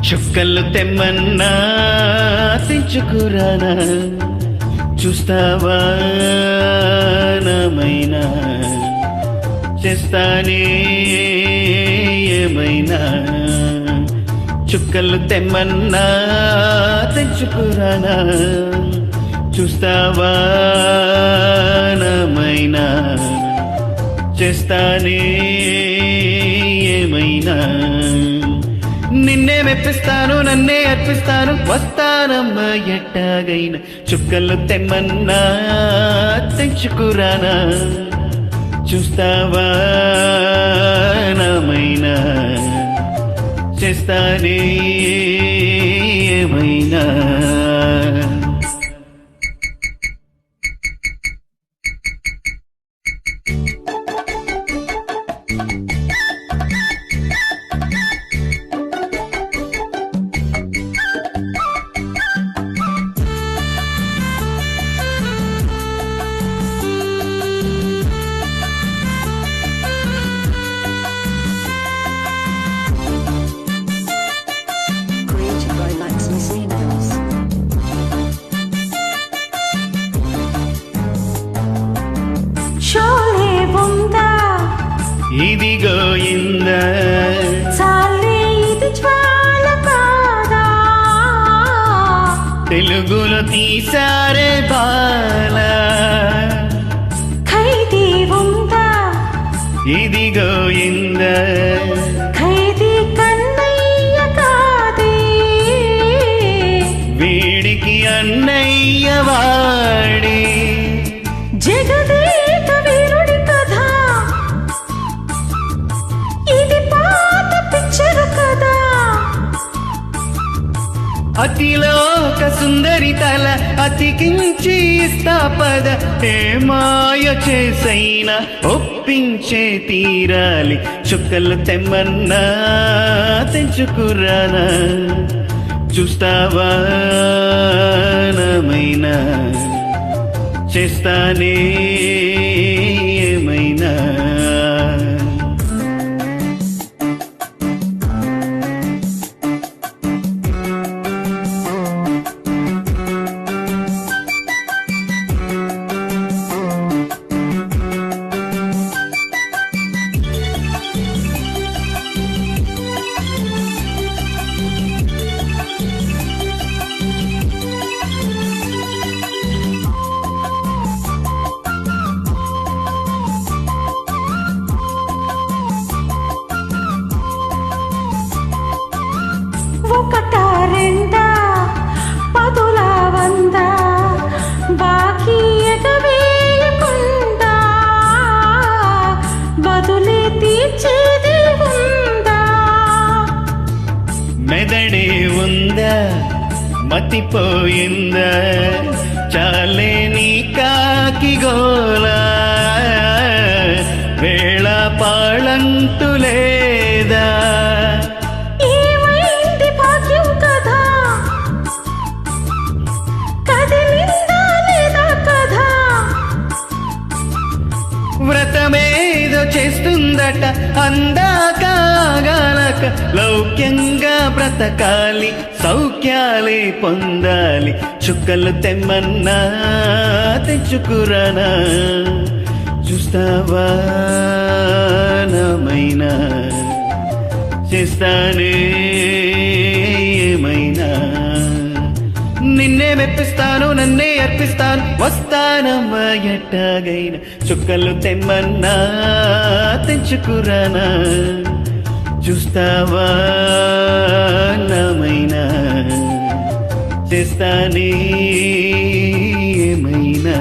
చుక్కలు తెమ్మన్నా తెంచుకురానా, చూస్తావా నామైనా, చేస్తానే ఏమైనా. చుక్కలు తెమ్మన్నా తెంచుకురానా, చూస్తావా నామైనా, చేస్తానే ఏమైనా. నిన్నే మెప్పిస్తాను, నన్నే అర్పిస్తాను, వస్తానమ్మా ఎట్టాగైనా. చుక్కలు తెమ్మన్నా తెంచుకురానా, చూస్తావా నామైనా, చేస్తానే ఏమైనా. ఇదిగో ఇంద చాలే ఇది జ్వాల కాదా, తెలుగులో తీసారే బాల. ఖైదీ ఉందా, ఇదిగో ఇంద ఖైదీ కన్నయ్య కాదే, వీడికి అన్నయ్య వాడి. జగదేక వీరుడి కథ, ఇది పాత పిక్చరు కదా. అతిలోక సుందరి తల అతికించి ఇస్తా పద, ఏ మాయ చేసైనా ఒప్పించే తీరాలి. చుక్కలు తెమ్మన్నా తెంచుకురానా, చూస్తావా నామైనా, చేస్తానే ఏమైనా. ఒకటా రెండా పదుల వంద, బాకీ ఎగవేయకుండా బదులే తీర్చేది ఉందా. మెదడే ఉందా, మతిపోయిందా, చాలే నీ కాకి గోలా. వేళ పాళంతు లేదా, ఏమైంది భాగ్యం కదా, కదిలిందా లేదా కదా. వ్రతమేదో చేస్తుందట అందాకాగాలక, లౌక్యంగా బ్రతకాలి, సౌఖ్యాలే పొందాలి. చుక్కలు తెమ్మన్నా తెంచుకురానా, చూస్తావా నామైనా, చేస్తానే ఏమైనా. నిన్నే మెప్పిస్తాను, నన్నే అర్పిస్తాను, వస్తానమ్మా ఎట్టాగైనా. చుక్కలు తెమ్మన్నా తెంచుకురానా, చూస్తావా నామైనా, చేస్తానే ఏమైనా.